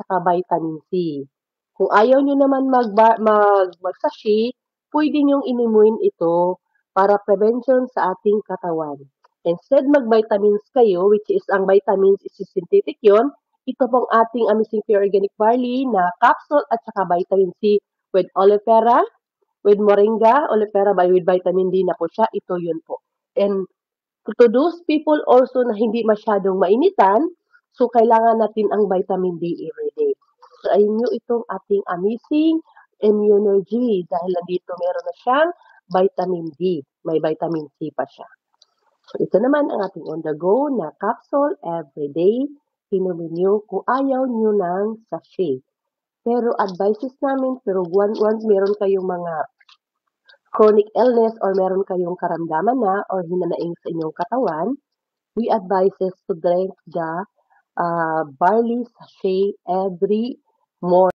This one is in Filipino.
tsaka vitamin C. Kung ayaw nyo naman mag-sachet, pwede nyong inumin ito para prevention sa ating katawan. Instead mag-vitamins kayo, which is ang vitamins is synthetic yon, ito pong ating Amazing Pure Organic Barley na capsule at saka vitamin C with aloe vera, with moringa, aloe vera with vitamin D na po siya, ito yun po. And to those people also na hindi masyadong mainitan, so kailangan natin ang vitamin D everyday. So ayun nyo itong ating amazing immunology dahil nandito meron na siyang vitamin D. May vitamin C pa siya. So ito naman ang ating on the go na capsule everyday. Inumin nyo kung ayaw nyo ng sachet. Pero advices namin, pero once meron kayong mga chronic illness or meron kayong karamdaman na or hinanaing sa inyong katawan, we advises to drink the barley sachet every morning.